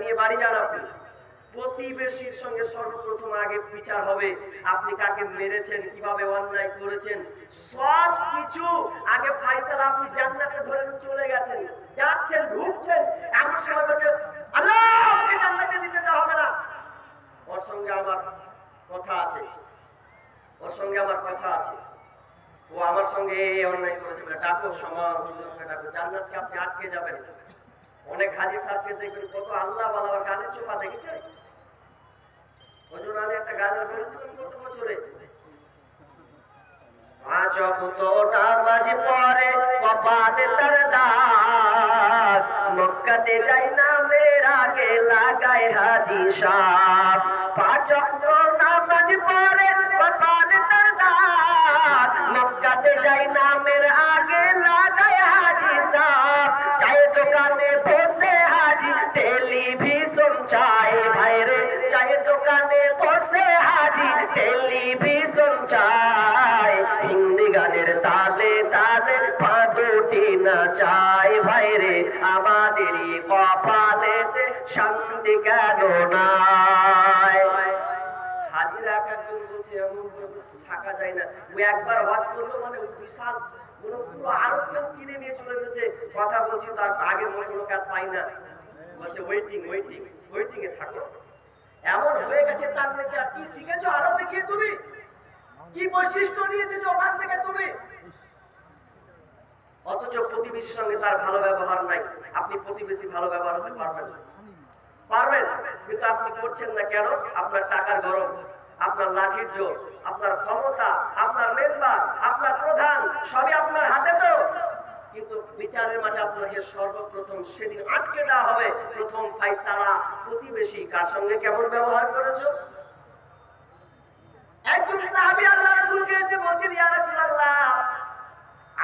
নিয়ে বাড়ি যান আপনি। প্রতিবেশীর সঙ্গে সর্বপ্রথম আগে বিচার হবে, আপনি কাকে মেরেছেন, কিভাবে অন্যায় করেছেন, সব কিছু আগে ফায়সালা। আপনি জান্নাতে ধরে চলে গেছেন, যাচ্ছেন, ঢুকছেন, এমন সময় বলছে আল্লাহ ওকে জান্নাতে দিতে দেওয়া হবে না, ওর সঙ্গে আমার কথা আছে, ওর সঙ্গে আমার কথা আছে, ও আমার সঙ্গে এই অন্যায় করেছে বলে ডাকো, সমান হুজুরকে ডাকো, জান্নাতকে আপনি আটকে যাবেন। অনেক হাজি সাহেবকে দেখবেন কত আল্লাহ বালা গানের চোপা দেখেছে। ওই জন্য আমি একটা গানের বলেছিলাম কত বছরে, 5 ওয়াক্ত নামাজ পড়ে কপালে তার দাগ, মক্কাতে যাই না মেরা গে লাগায় হাজি সাহেব। 5 ওয়াক্ত নামাজ পড়ে কপালে তার দাগ, মক্কাতে যাই না মেরা আগে লাগায় হাজি সাহেব। চায়ে দোকানে বসে হাজি টেলিভিশন চায়, ভাইরে চায়ে দোকানে বসে হাজি টেলিভিশন চায়, হিন্দি গানের তালে তালে পা দুটি নাচায়, ভাইরে আমাদেরই কপালেতে শান্তি কেন নাই। হাজিরা একজন বলছে এমন থাকা যায় না, ও একবার হজ করলো মানে ওই বিশাল পুরো আরো কেউ কিনে নিয়ে চলে এসেছে, কথা বলছি তার আগে মতো লোক আর পাই না, বলছে ওয়েটিং ওয়েটিং ওয়েটিং এ থাকো। এমন হয়ে গেছে তার কাছে, কি শিখেছো আরবে গিয়ে তুমি, কি বৈশিষ্ট্য নিয়ে এসেছো ওখান থেকে তুমি, অথচ প্রতিবেশীর সঙ্গে তার ভালো ব্যবহার নাই। আপনি প্রতিবেশী ভালো ব্যবহার হতে পারবেন পারবেন, কিন্তু আপনি করছেন না কেন? আপনার টাকার গরম, আপনার লাঠির জোর, আপনার ক্ষমতা, আপনার মেম্বার, আপনার প্রধান, সবই আপনার হাতে তো। কিন্তু বিচারের মাঝে আপনাকে সর্বপ্রথম সেদিন আটকে দেওয়া হবে। প্রথম ফায়সালা প্রতিবেশী কার সঙ্গে কেমন ব্যবহার করেছো। একজন সাহাবী আল্লাহর রাসূলকে এসে বলছেন, ইয়া রাসূলুল্লাহ,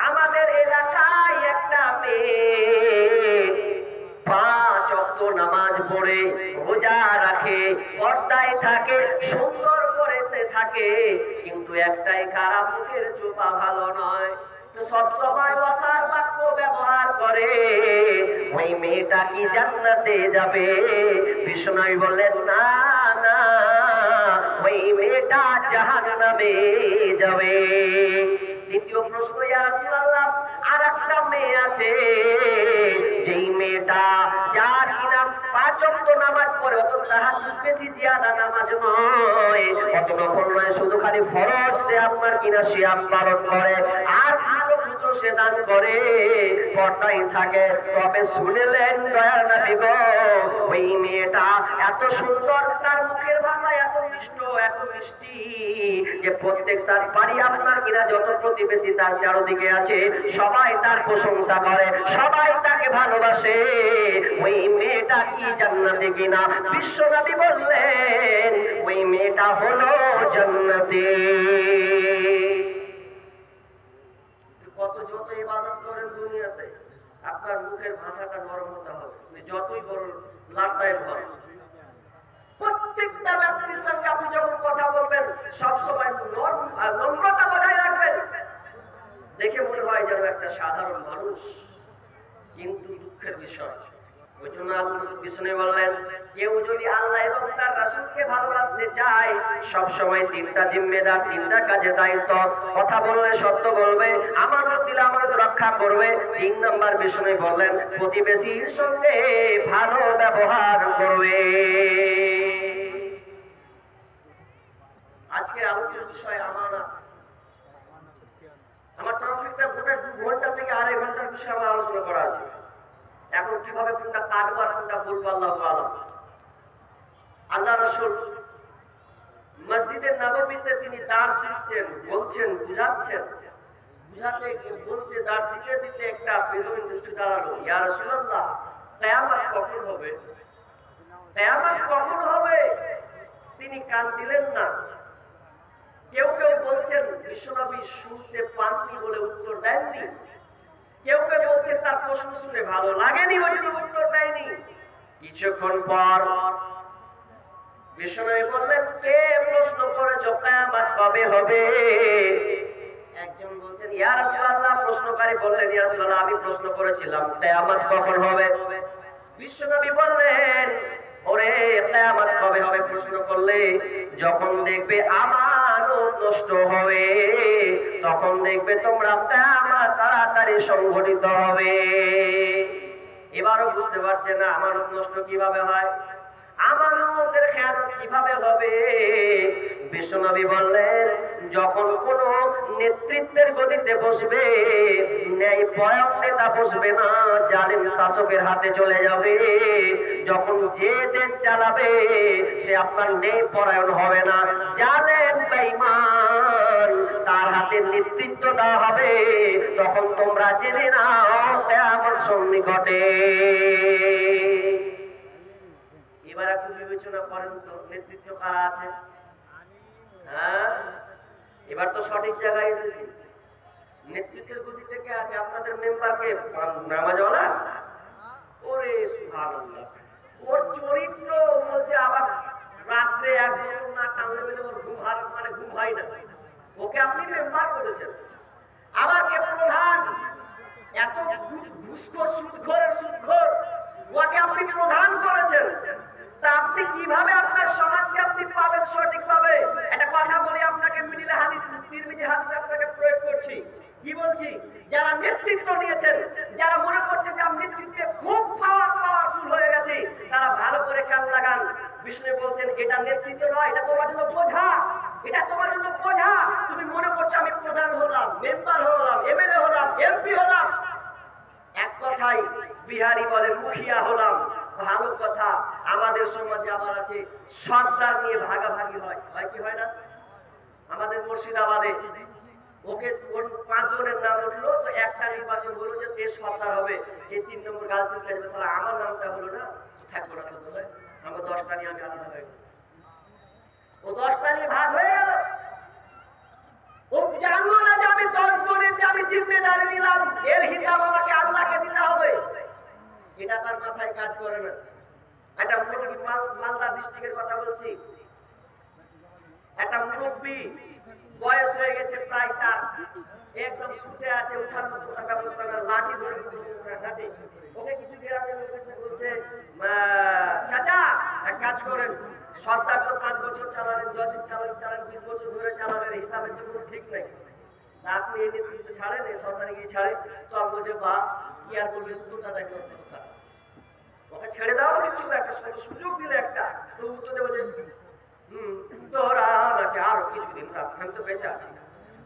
আমাদের এলাকায় একটা মেয়ে 5 ওয়াক্ত নামাজ পড়ে রোজা রাখে, পর্দায় থাকে, সুন্দর করেছে থাকে, কিন্তু একটাই খারাপ, মুখের চোপা ভালো নয়, সব সময় অসার বাক্য ব্যবহার করে, ওই মেয়েটা কি জান্নাতে যাবে? বিশ্বনবী বললেন না না, ওই মেয়েটা জাহান্নামে যাবে। দ্বিতীয় প্রশ্ন, ইয়া রাসূলুল্লাহ, আর একটা মেয়ে আছে, যেই মেয়েটা যার কিনা 5 ওয়াক্ত নামাজ পড়ে, অত তাহাজ্জুদ বেশি জিয়াদা নামাজ নয়, অত নফল নয়, শুধু খালি ফরজ সে আপনার কিনা সিয়াম পালন করে, আর সে দান করে, পর্দায় থাকে। তবে শুনলেন দয়ার নবী গো, ওই মেয়েটা এত সুন্দর, তার মুখের ভাষা এত মিষ্ট, এত মিষ্টি, যে প্রত্যেক তার বাড়ি আপনার কিনা যত প্রতিবেশী তার চারদিকে আছে, সবাই তার প্রশংসা করে, সবাই তাকে ভালোবাসে। ওই মেয়েটা কি জান্নাতে কিনা? বিশ্বনবী বললেন ওই মেয়েটা হলো জান্নাতে। কত যত ইবাদত করেন দুনিয়াতে, আপনার মুখের ভাষাটা নরম হতে হবে। যতই বড় লাসায়ের হন, প্রত্যেকটা ব্যক্তির সঙ্গে আপনি যখন কথা বলবেন সবসময় নম্রতা বজায় রাখবেন। দেখে মনে হয় যেন একটা সাধারণ মানুষ, কিন্তু দুঃখের বিষয়। ওই জন্য আল্লাহ বিষ্ণু বললেন, কেউ যদি আল্লাহ এবং তার রাসূলকে ভালোবাসতে চায়, সব সময় 3টা জিম্মেদার, 3টা কাজে দায়িত্ব। কথা বললে সত্য বলবে, আমানত দিলে আমানত রক্ষা করবে। 3 নাম্বার বিষ্ণু বললেন, প্রতিবেশীর সঙ্গে ভালো ব্যবহার করবে। আজকে আলোচ্য বিষয় আমানত। আমার টপিকটা গোটা 2 ঘন্টা থেকে 2.5 ঘন্টার বিষয়ে আমার আলোচনা করা আছে। এখন কিভাবে কোনটা কাটবো আর কোনটা বলবো আল্লাহু আলাম। আল্লাহ রাসূল মসজিদে নববীতে তিনি দাঁড় দিচ্ছেন, বলছেন, বুঝাচ্ছেন, বুঝাতে বলতে দাঁড় দিতে দিতে একটা বেদুইন এসে দাঁড়ালো, ইয়া রাসূলুল্লাহ, কিয়ামত কখন হবে? কিয়ামত কখন হবে? তিনি কান দিলেন না। কেউ কেউ বলছেন বিশ্বনবী শুনতে পাননি বলে উত্তর দেননি, কেউ কেউ বলছেন তার প্রশ্ন শুনে ভালো লাগেনি ওই জন্য উত্তর দেয়নি। কিছুক্ষণ পর বিশ্বনবী বললেন, কে প্রশ্ন করেছো কিয়ামত কবে হবে? একজন বলছেন, ইয়া রাসূলুল্লাহ, প্রশ্নকারী বললেন, ইয়া রাসূলুল্লাহ, আমি প্রশ্ন করেছিলাম কিয়ামত কখন হবে? বিশ্বনবী বললেন, যখন দেখবে আমানত নষ্ট হবে, তখন দেখবে তোমরা কিয়ামত তাড়াতাড়ি সংঘটিত হবে। এবারও বুঝতে পারছে না আমানত নষ্ট কিভাবে হয়, আমানতের খেয়ানত কিভাবে হবে। বিশ্বনবী বললেন, যখন কোন নেতৃত্বের গদিতে বসবে, ন্যায় পরায়ণ নেতা বসবে না, জালিম শাসকের হাতে চলে যাবে। যখন যে দেশ চালাবে সে আপনার ন্যায় পরায়ণ হবে না, জালেম বেঈমান তার হাতে নেতৃত্ব দেওয়া হবে। তখন তোমরা জেনে নাও কিয়ামত সন্নিকটে। এবার একটু বিবেচনা করেন তো, নেতৃত্ব কারা আছে? হ্যাঁ, এবার তো সঠিক জায়গায় এসেছি। নেতৃত্বের গতি থেকে আছে আপনাদের মেম্বারকে নামাজওয়ালা। ওরে সুবহানাল্লাহ, ওর চরিত্র বলছে আবার রাত্রে এক বোতল না টানলে বলে ওর ঘুম হয় না, ওকে আপনি মেম্বার করেছেন। আবার কে প্রধান, এত ঘুষখোর সুদখোর ওকে আপনি প্রধান করেছেন। তা আপনি কিভাবে আপনার সমাজকে আপনি পাবেন সঠিকভাবে? একটা কথা বলি আপনাকে, মিডিলে হাদিস তিরমিজি হাদিস আপনাকে প্রয়োগ করছি। কি বলছি? যারা নেতৃত্ব নিয়েছেন, যারা মনে করছেন যে আমি নেতৃত্বে খুব পাওয়ারফুল হয়ে গেছি, তারা ভালো করে খেয়াল লাগান। বিষ্ণু বলছেন, এটা নেতৃত্ব নয়, এটা তোমার জন্য বোঝা, এটা তোমার জন্য বোঝা। তুমি মনে করছো আমি প্রধান হলাম, মেম্বার হলাম, এমএলএ হলাম, এমপি হলাম, এক কথাই বিহারি বলে মুখিয়া হলাম। ভালো কথা। আমাদের সমাজে আবার আছে সর্দার নিয়ে ভাগাভাগি হয়, হয় কি হয় না? আমাদের মুর্শিদাবাদে ওকে 5 জনের নাম উঠলো, তো একটা নির্বাচন হলো যে এ সর্দার হবে, এই 3 নম্বর গাল চুলকে যাবে, তাহলে আমার নামটা হলো না, থাকবো না, তো বলে আমার 10টা নিয়ে আমি আলাদা হয়ে গেল। ও 10টা নিয়ে ভাগ হয়ে গেল। ও জানলো না যে আমি 10 জনের যে আমি জিম্মেদারি নিলাম, এর হিসাব আমাকে আল্লাহকে দিতে হবে। এটা তার মাথায় কাজ করে না। একটা মুরব্বী, মালদা ডিস্ট্রিক্টের কথা বলছি, একটা মুরব্বী বয়স হয়ে গেছে প্রায়, তার একদম শুতে আছে, উঠার মতো ব্যবস্থা না, লাঠি ধরে ঘাটে। ওকে কিছু গ্রামের লোক এসে বলছে, চাচা এক কাজ করেন, সরকার তো 5 বছর চালালেন, 10 দিন চালালেন, 20 বছর ধরে চালালেন, হিসাবের তো কোনো ঠিক নেই, আপনি এই নেতৃত্ব ছাড়েন, এই সরকারে গিয়ে ছাড়ে। তো আমি বলছে, বা কি আর বলবে, উত্তরটা দেখো, ওকে ছেড়ে দাও, কিছু একটা সুযোগ দিলে একটা, তো উত্তর দেবো যে তোরা নাকি আরো কিছুদিন রাত, আমি তো বেঁচে আছি,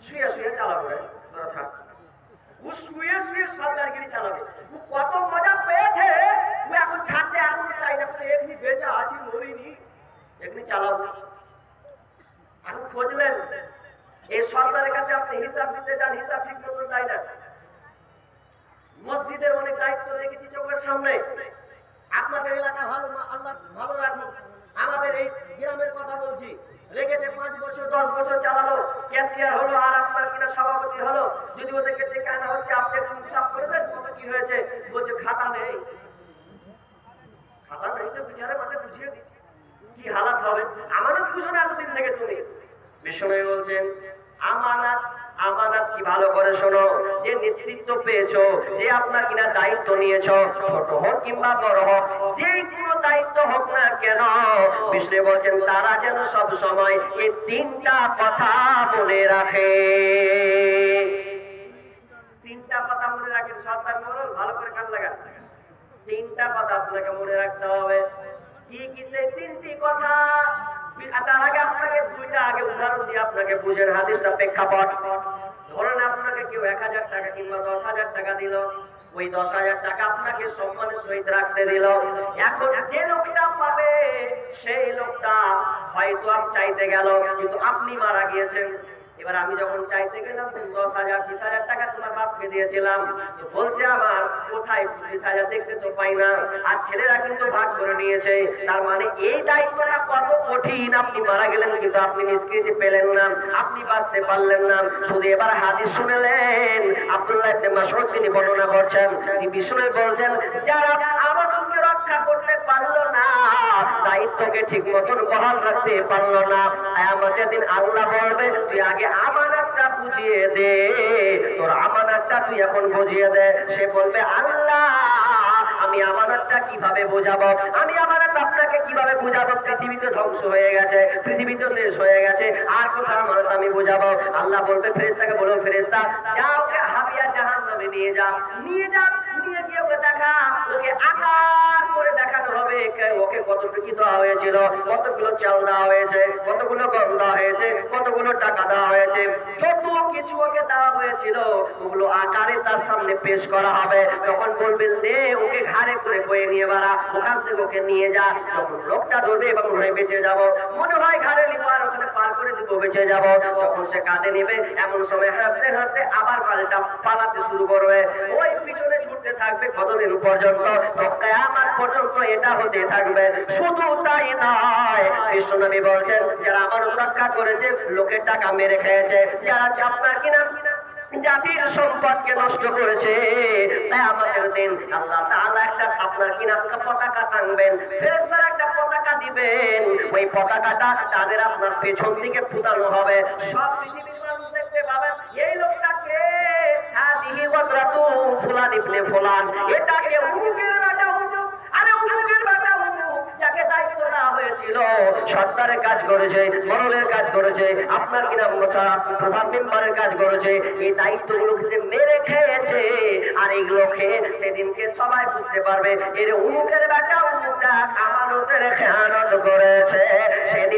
শুয়ে শুয়ে চালাবো রে, তোরা থাক। ও শুয়ে শুয়ে সরকারগিরি চালাবে। ও কত মজা পেয়েছে, ও এখন ছাড়তে এখন চাই না, এমনি বেঁচে আছি, মরিনি, এমনি চালাবো। এখন খুঁজলেন এই সরকারের কাছে আপনি হিসাব দিতে যান, হিসাব ঠিক মতো চাই না। মসজিদের অনেক দায়িত্ব দেখেছি চোখের সামনে। আপনাদের এলাকা ভালো, আল্লাহ ভালো রাখুন। আমাদের এই গ্রামের কথা বলছি, রেখেছে 5 বছর 10 বছর চালালো, ক্যাশিয়ার হলো, আর আপনার কিনা সভাপতি হলো। যদি ওদেরকে ডেকে আনা হচ্ছে, আপনি একটু হিসাব করে দেন কত কি হয়েছে, বলছে খাতা নেই। খাতা নেই তো বিচারে মাঝে বুঝিয়ে দিস কি হালাত হবে। আমানত বুঝো না এতদিন থেকে তুমি। বিশ্বনবী বলছেন, আমানত, আমানত কি ভালো করে শোনো, যে নেতৃত্ব পেয়েছো, যে আপনার কিনা দায়িত্ব নিয়েছো, ছোট হোক কিংবা বড় হোক, যে কোনো দায়িত্ব হোক না কেন, বিষ্ণু বলছেন তারা যেন সব সময় এই 3টা কথা মনে রাখে। 3টা কথা মনে রাখেন, সন্তান বলুন, ভালো করে কান লাগান। 3টা কথা আপনাকে মনে রাখতে হবে। কি কি সেই 3টি কথা? তার আগে আপনাকে 2টা আগে উদাহরণ দিয়ে আপনাকে বুঝেন হাদিসটা প্রেক্ষাপট। ধরেন আপনাকে কেউ 1000 টাকা কিংবা 10,000 টাকা দিল, ওই 10,000 টাকা আপনাকে সম্মানের সহিত রাখতে দিল। এখন যে লোকটা পাবে সেই লোকটা হয়তো আপ চাইতে গেল, কিন্তু আপনি মারা গিয়েছেন। এবার আমি যখন চাইতে গেলাম 10,000 20,000 টাকা তোমার বাপকে দিয়েছিলাম, তো বলছে আমার কোথায় 20,000 দেখতে তো পাই না, আর ছেলেরা কিন্তু ভাগ করে নিয়েছে। তার মানে এই দায়িত্বটা কত কঠিন। আপনি মারা গেলেন কিন্তু আপনি নিষ্কৃতি পেলেন না, আপনি বাঁচতে পারলেন না। শুধু এবার হাদিস শুনলেন, আব্দুল্লাহ ইবনে মাসউদ তিনি বর্ণনা করছেন, তিনি বিষ্ণু বলছেন, যারা আমানতকে রক্ষা করতে পারলো না, দায়িত্বকে ঠিক মতন বহাল রাখতে পারলো না, কিয়ামতের দিন আল্লাহ বলবে, তুই আগে আমানতটা বুঝিয়ে দে, তোর আমানতটা তুই এখন বুঝিয়ে দে। সে বলবে, আল্লাহ আমি আমানতটা কিভাবে বোঝাবো, আমি আমানত আপনাকে কিভাবে বোঝাবো, পৃথিবীতে ধ্বংস ধ্বংস হয়ে গেছে, পৃথিবীতে শেষ হয়ে গেছে, আর কোথাও মানুষ আমি বোঝাবো। আল্লাহ বলবে ফেরেশতাকে, বলো ফেরেশতা যাও ওকে হাবিয়া জাহান্নামে নিয়ে যা, নিয়ে যা, নিয়ে গিয়ে ওকে দেখা, ওকে আকার করে দেখানো হবে ওকে কতটুকু দেওয়া হয়েছিল, কতগুলো চাল দেওয়া হয়েছে, কতগুলো গম দেওয়া হয়েছে, কতগুলো টাকা দেওয়া হয়েছে, যত কিছু ওকে দেওয়া হয়েছিল ওগুলো আকারে তার সামনে পেশ করা হবে। তখন বলবেন দে ওকে ঘাড়ে করে বয়ে নিয়ে বাড়া, ওখান থেকে ওকে নিয়ে যা। তখন লোকটা ধরবে এবং হয়ে বেঁচে যাব, মনে হয় ঘাড়ে নিবো আর ওখানে পার করে দিব, বেঁচে যাব। তখন সে কাঁধে নেবে, এমন সময় হাঁটতে হাঁটতে আবার পাল্টা পালাতে শুরু করবে, ওই পিছনে ছুটতে থাকবে কতদিন পর্যন্ত, কিয়ামত পর্যন্ত এটা হতে থাকবে। শুধু তাই নয়, বিশ্বনবী বলছেন যারা আমার রক্ষা করেছে, লোকের টাকা মেরে খেয়েছে, যারা আপনার কিনা জাতির সম্পদকে নষ্ট করেছে, তাই আমাদের দিন আল্লাহ তাআলা একটা আপনার কিনা পতাকা টানবেন, ফেরেশতারা একটা পতাকা দিবেন, ওই পতাকাটা তাদের আপনার পেছন দিকে ফুটানো হবে। সব পৃথিবীর মানুষ দেখতে পাবেন এই লোকটাকে, হাদিহি ওয়াতরাতু ফুলান ইবনে ফুলান, এটাকে উমুকের রাজা উমুক, আরে উমুকের রাজা উমুক, যাকে দায়িত্ব দেওয়া হয়েছিল, সরকারের কাজ করেছে, মরলের কাজ করেছে, আপনার কিনা প্রধান মেম্বারের কাজ করেছে, এই দায়িত্বগুলো মেরে খেয়েছে। আর এইগুলো খেয়ে সেদিনকে সবাই বুঝতে পারবে এর উমুকের বেটা উমুকটা আমানতের খেয়ানত করেছে। সেদিন